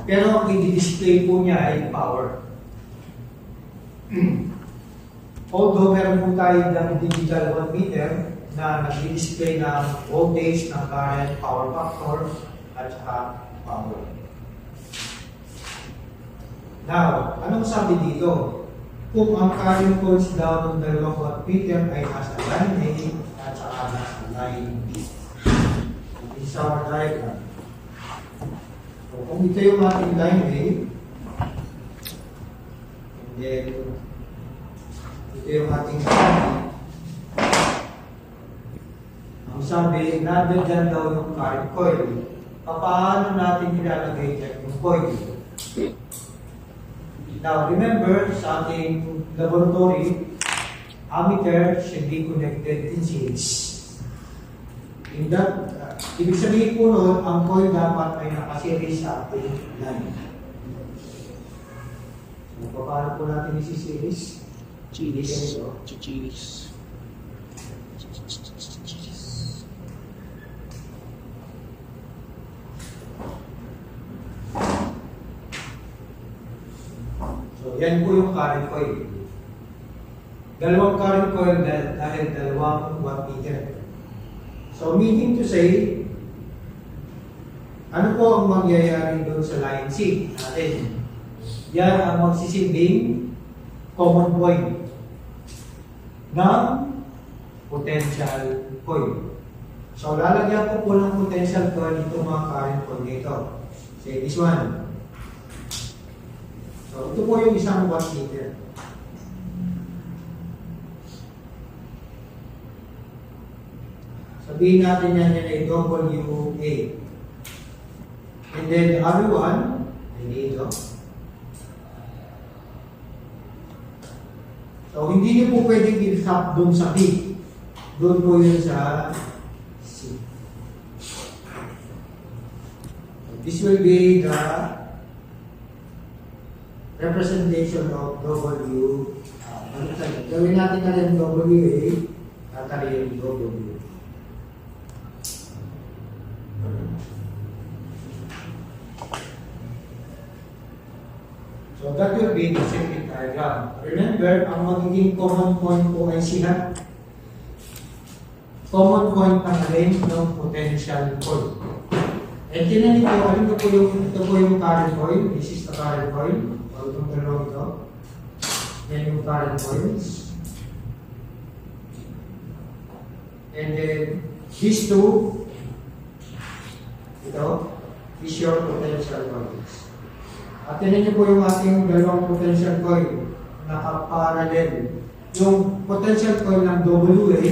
Pero ang i-display po niya ay power. Although meron po tayo ng digital voltmeter na nag-display ng voltage, ng current, power factor, at saka power. Now, anong sabi dito? Kung ang current coils daw ng dalawang voltmeter ay nasa line A at saka nasa line B. This is our diagram. So, kung ito yung ating line A, and then ito yung ating line B, ang sabi, nadagyan daw yung current coil. Paano natin ilalagay dyan yung coil? Now, remember, sa ating laboratory, ammeter should be connected in series. In that, ibig sabihin po nun, ang coil dapat ay nakaseries sa ating line. So, paano po natin isi-series? Chilis. So, yan po yung current coil. Dalawang current coil dahil dalawang wattmeter. So, meaning to say, ano po ang mangyayari doon sa line C natin? Yan ang magsisilbing common point ng potential coil. So, lalagyan po ng potential coil itong mga current coil dito. Say this one. So, ito po yung isang wattmeter. Sabihin natin yan ay WA. And then the other one, ay dito. So, hindi niyo po pwedeng i-stop doon sa B. Doon po yun sa C. So, this will be the representation of W. Gawin natin na rin WA at rin W. So that will be the circuit diagram. Remember, ang magiging common point po ay sila. Common point ng range ng potential coil. And tinan nito, ito po yung current coil. This is the current coil. Itong dalawang ito. Yan yung current coils. And then, these two, ito, is your potential coils. At tinan niyo po yung ating dalawang potential coil nakaparallel. Yung potential coil ng WA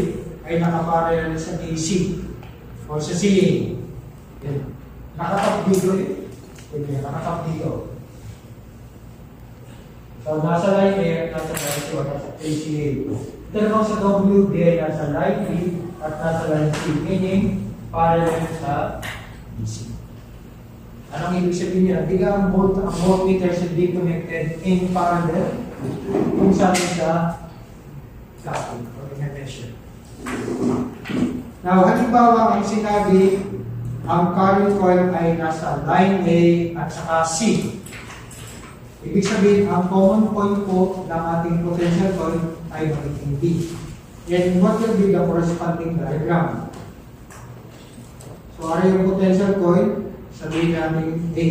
ay nakaparallel sa AC o sa CA. Yan. Nakatap dito eh. Nakatap dito. So, nasa line A at nasa line C o nasa ACA. Ito naman sa WB ay nasa line B at nasa line C, meaning parallel sa DC. Anong ibig sabihin niya? Bigla ang voltmeter should be connected in parallel kung saan sa coupling or in a measure. Now, halimbawa ang sinabi, ang current coil ay nasa line A at saka C. Ibig sabihin, ang common point po ng ating potential coil ay magiging B. And what will be the corresponding diagram? So, ano yung potential coil? Sabihin natin A.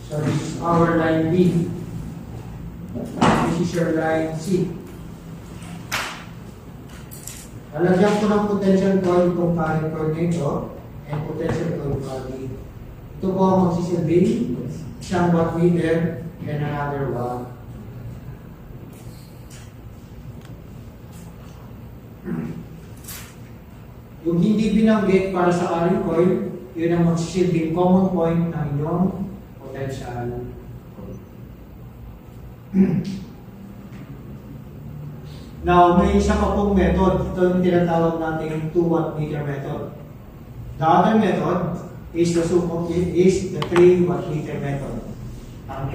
So, this is our line B. This is your line C. Lalagyan ko ng potential coil itong current coil nito and potential coil value. Ito po ang magsisilbing isang wattmeter and another one. Yung hindi binanggit para sa current coil, yun ang magsisilbing common point ng inyong potential coil. Now, may isa pa pong method. Ito yung tinatawag natin 2 wattmeter method. The other method is the 3 wattmeter method. Ang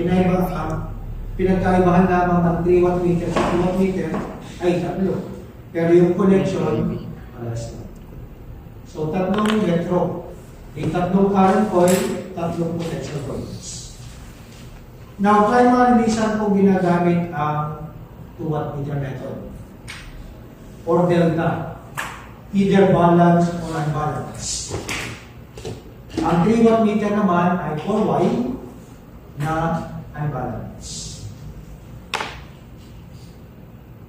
pinagkaibahan lamang ng 3 wattmeter sa 2 wattmeter ay tatlo. Pero yung connection, alas na. So, tatlong electro. Yung tatlong current coil tatlong potential coils. Now, primarily, saan po ginagamit ang 2 wattmeter method? Or delta. Either balance or unbalanced. Ang 3 wattmeter naman ay 4Y na unbalanced.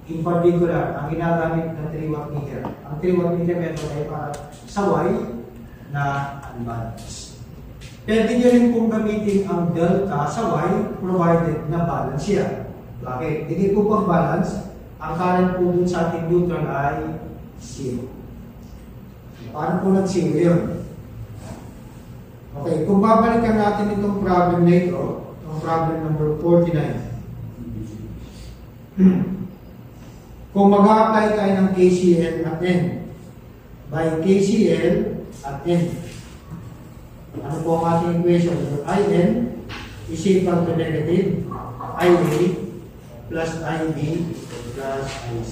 In particular, ang ginagamit ng 3 wattmeter, ang 3 wattmeter method ay para sa Y na unbalanced. Pwede nyo rin pong gamitin ang delta sa Y provided na balance siya. Bakit? Hindi po pag balance, ang current po dun sa ating neutral ay 0. Paano po nag-0 yun? Okay, kung babalikan natin itong problem na ito, itong problem number 49. Kung mag-a-apply tayo ng KCL at N, by KCL at N, ano po ang ating equation? IN is equal to negative IA plus IB plus IC.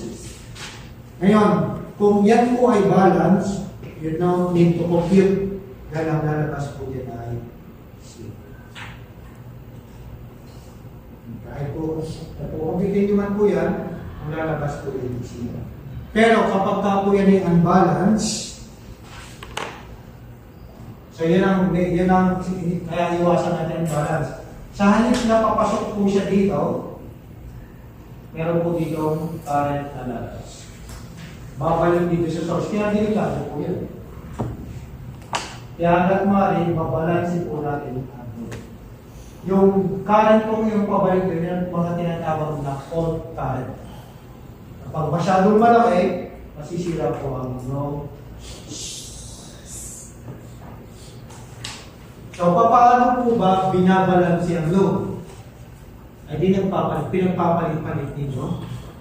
Ngayon, kung yan po ay balance, you now need to compute dahil ang lalabas po yan ay C. Kahit po, computin nyo man po yan, ang lalabas po yan C. Pero kapag ka po yan ay unbalance, so yan ang kaya iwasan natin ang balance. Sa halip na papasok po siya dito, meron po dito current na lalabas. Babalik dito sa source. Kaya delikado po yun. Kaya hanggat maaari, mabalansin po natin yung current po yung pabalik doon, yung mga tinatawag na fault current. Kapag masyadong malaki, masisira po ang no. So, paano po ba binabalansi ang load? Ay di pinagpapalit-palit ninyo.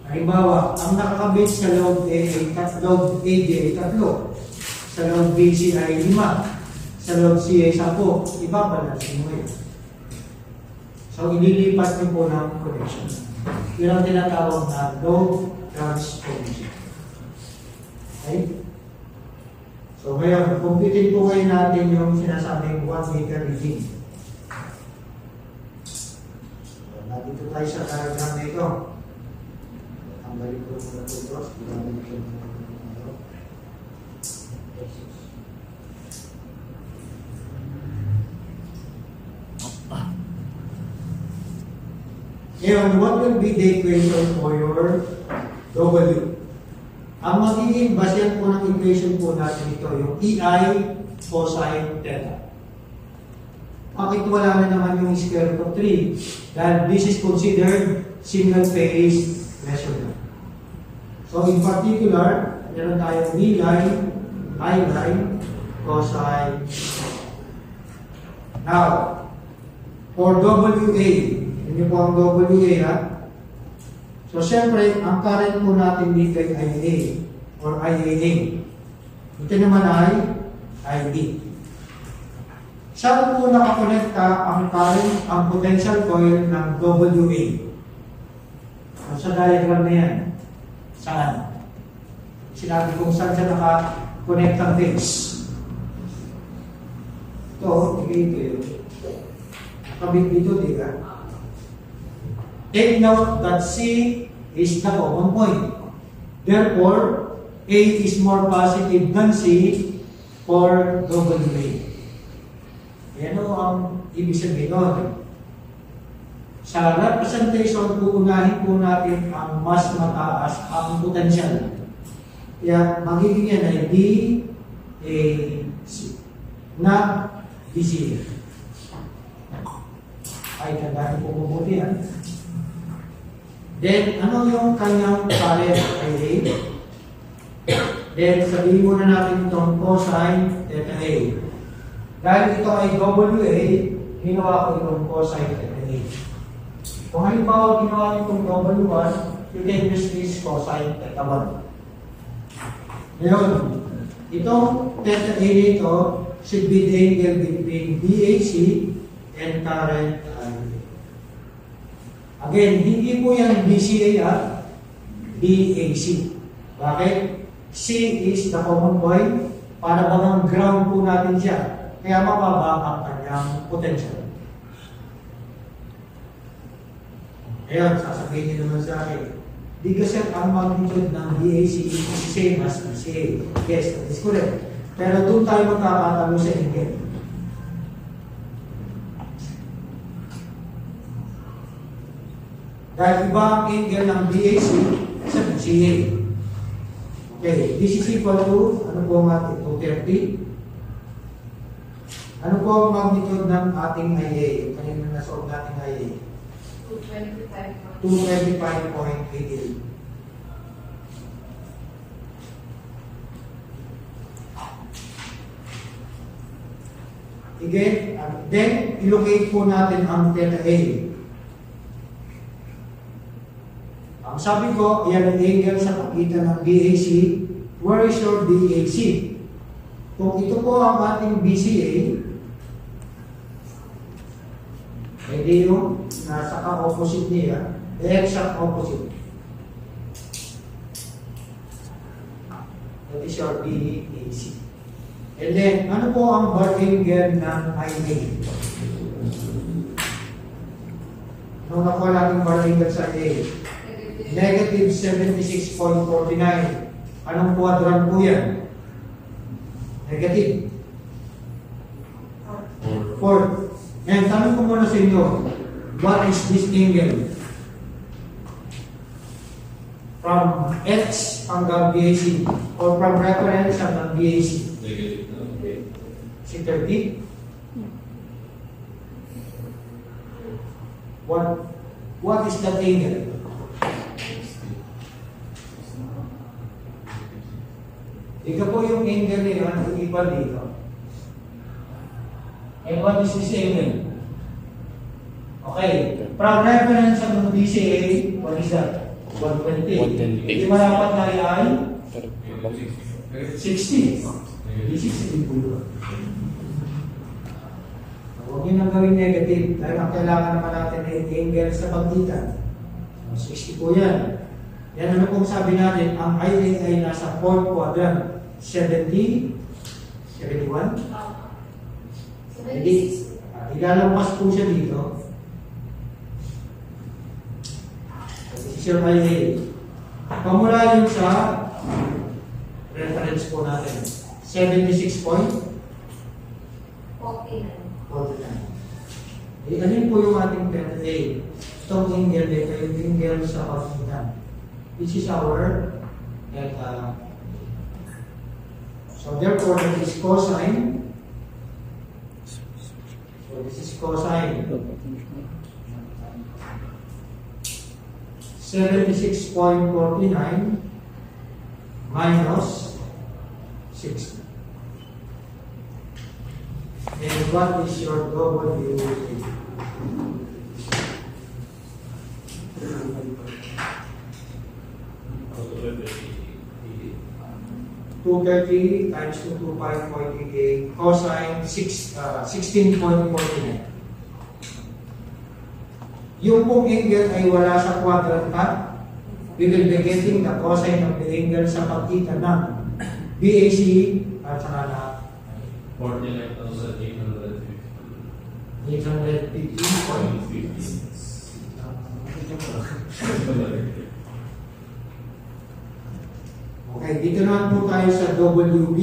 Halimbawa, ang nakakabit sa load A ay 3, sa load BC ay 5, sa load C ay 10, ibabalansin mo yun. So, ililipat nyo po ng connection. Yun ang tinatawag na load transformation. Okay? So ngayon, computin po kayo natin yung sinasabing 1 meter reading. So, nandito tayo sa diagram na ito. Tanggalin ko muna ito. Tanggalin ko muna ito. Ngayon, what will be the equation for your W? Ang magiging basehan po ng equation po natin ito, yung EI cosine theta. Bakit wala na naman yung square root of 3? Dahil this is considered single phase measurement. So in particular, meron tayong V line, I line, cosine. Now, for WA, yun po ang WA ha. So, siyempre, ang current po natin dito ay IA or IAA. Ito naman ay IB. Saan po nakakonekta ang current, ang potential coil ng WA? So, sa diagram na yan, saan? Sinabi kong saan siya nakakonect ang base. Ito, ito yun. Nakabit dito, di ba? Take note that C is the common point. Therefore, A is more positive than C for WA. Yan o ang ibig sabihin nun. Sa representation, uunahin po natin ang mas mataas ang potential. Kaya magiging yan ay D, A, C. Na DC. Ay, tandaan po mabuti yan. Then, ano yung kanyang current ay A? Then, sabihin muna natin itong cosine theta A. Dahil ito ay WA, ginawa ko itong cosine theta A. Kung halimbawa ginawa itong W1, you can use this cosine theta 1. Ngayon, itong theta A dito should be the angle between BAC and current I. Again, hindi po yan BCA at BAC. Bakit? C is the common point. Para bang ground po natin siya. Kaya mababa ang kanyang potential. Ngayon, sasabihin niyo naman sa akin, di kasi ang magnitude ng BAC is the same as BCA. Yes, that is correct. Pero doon tayo magkakatalo sa angle. Dahil iba ang angle ng BAC sa BCA. Okay, this is equal to, ano po ang ating 230? Ano po ang magnitude ng ating IA? Kanina nasolve natin IA. 225.88. Again, then ilocate po natin ang theta A. Ang sabi ko, yan ang angle sa pagitan ng BAC. Where is your BAC? Kung ito po ang ating BCA, hindi yung nasa ka-opposite niya, exact opposite. That is your BAC. And then, ano po ang bar angle ng IA? Nung nakuha natin bar angle sa IA, negative 76.49. Anong quadrant po yan? Negative. 4. Ngayon, tanong ko muna sa inyo, what is this angle? From X hanggang BAC or from reference hanggang BAC? Negative. Si 30? What is that angle? Ika po yung angle niya, iba dito. And what is this angle? Okay, from reference hanggang BCA, what is that? 120. Hindi malapat na ay 60. This is 60 po yun. Huwag nyo nang gawin negative dahil ang kailangan naman natin ay angle sa pagitan. 60 po yan. Yan ano kung sabi natin, ang IA ay nasa 4th quadrant. 70, 71. Hindi. Ilalampas po siya dito. This is your IA. Pamula yun sa reference po natin. 76.49. Alin po yung ating theta A? Itong angle dito, yung angle sa pagitan. This is our theta. So therefore, this is cosine. So this is cosine. 76.49 minus 60. And what is your W? 230 times 225.88 cosine 16.49. Yung pong angle ay wala sa quadrant cut. We will be getting the cosine of the angle sa pagitan ng BAC at saka na 850.50. Okay, dito naman po tayo sa WB.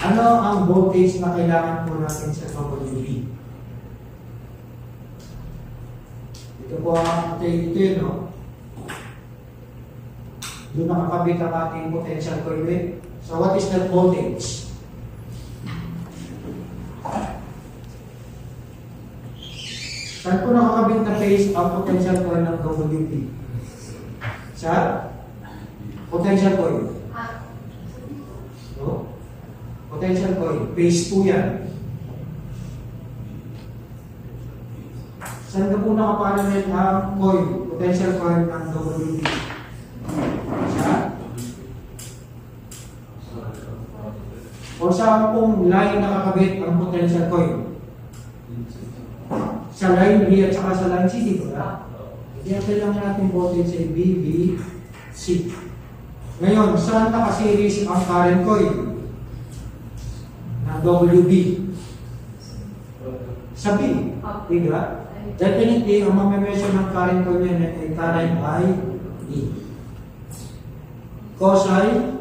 Ano ang voltage na kailangan po natin sa WB? Ito po ang ito yun, no? Doon nakakabit ang ating potential coil. So what is that voltage? Saan po nakakabit na phase ang potential coil ng WB? Sa potential coil. No? Potential coil. Phase po yan. Saan ka po nakaparallel ang coil? Potential coil ng WB? Sa? O saan pong line nakakabit ang potential coil? Sa line B at saka sa line C, di ba? Kaya kailangan natin voltage ay B, B, C. Ngayon, saan nakaseries ang current coil? ng WB. Sa B, diba? Definitely, ang mamemesyon ng current coil niya ay current ay E. Cos ay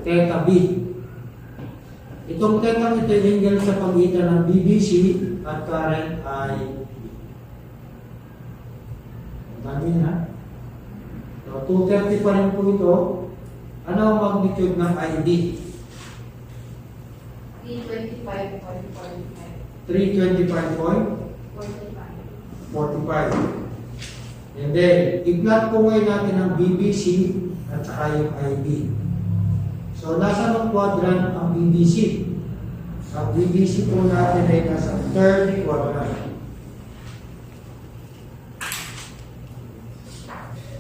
theta B. Itong theta ito ay angle sa pagitan ng BBC at current ay dami na. So, 230 pa rin po ito. Ano ang magnitude ng ID? 325.45. 325.45. And then, i-plot po ngayon natin ang BBC at saka yung IB. So, nasa ng quadrant ang BBC. Ang BBC po natin ay nasa third quadrant.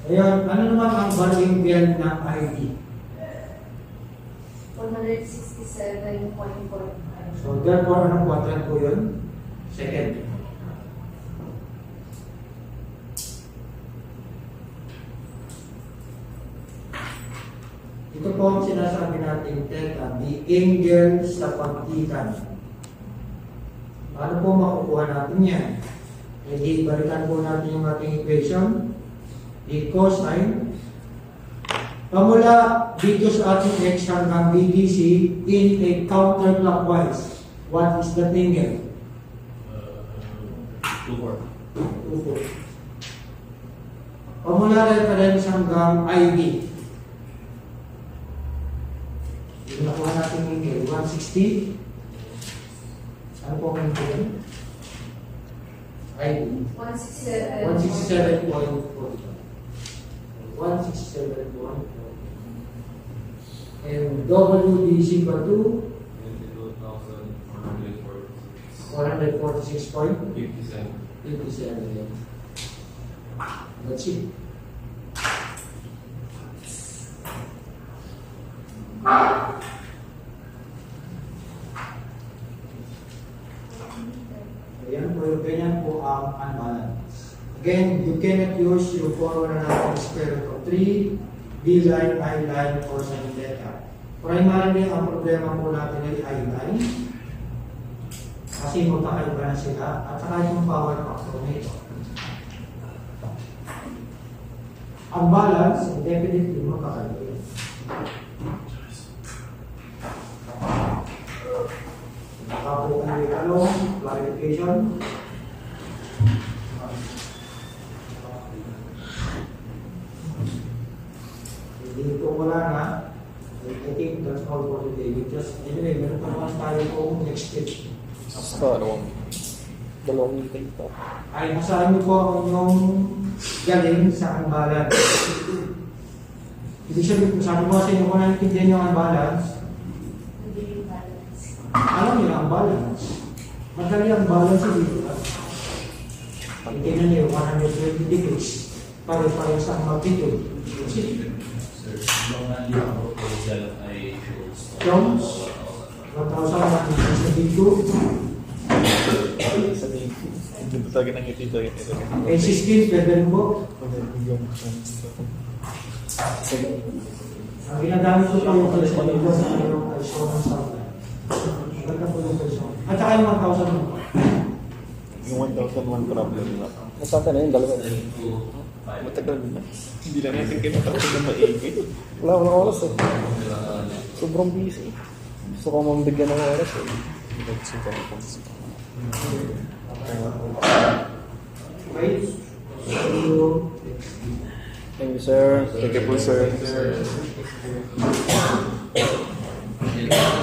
Ngayon, ano naman ang variable ng ID? 167.45. So, therefore, anong quadrant po yun? Second. Ito po ang sinasabi natin, theta, the angle sa pagitan. Paano po makukuha natin yan? E di, balikan po natin yung ating equation. The cosine. Pamula dito sa ating x hanggang BBC in a counterclockwise. What is the angle? 2,4. Pamula reference hanggang IB. Yung nakuha natin yung 160. Ano po ang angle? IB. 167.45. 167.45. And WD is equal to 446.57. That's it. Ayan po, ganyan po ang unbalance. Again, you cannot use yung formula ng square root of 3, B line, I line, or sin theta. Primarily, ang problema po natin ay I line. Kasi magkakaiba na sila. At saka yung power factor nito. Ang balance, definitely magkakaiba. Nakapo ang along, clarification. Hindi ko wala na. I think that's all for today. Anyway, meron pa naman tayo po next step. Basta, dalawang meeting pa. Ay, nasaan niyo po ang inyong galing sa unbalance. Ibig sabihin, sabi ko kasi kung naintindihan yung unbalance, alam niyo ang balance. Madali ang balance dito. Tingnan niyo, 120 degrees. Pare-pare sa magnitude. Jones, 1,172. Hindi talaga nang ito. A16, pwede rin po. Ang ginagamit ko po yung kalsyon dito sa mayroong kalsyon ng Southland. Ganda po yung kalsyon. At saka yung 1,000. Yung 1,001 problem na. Nasaan ka na yun? Dalawa. Matagal na. Hindi lang natin kayo matapos na maigit. Wala oras eh. Sobrang busy. Gusto ko mambigyan ng oras eh. Wait. Thank you, sir. Thank you po, sir.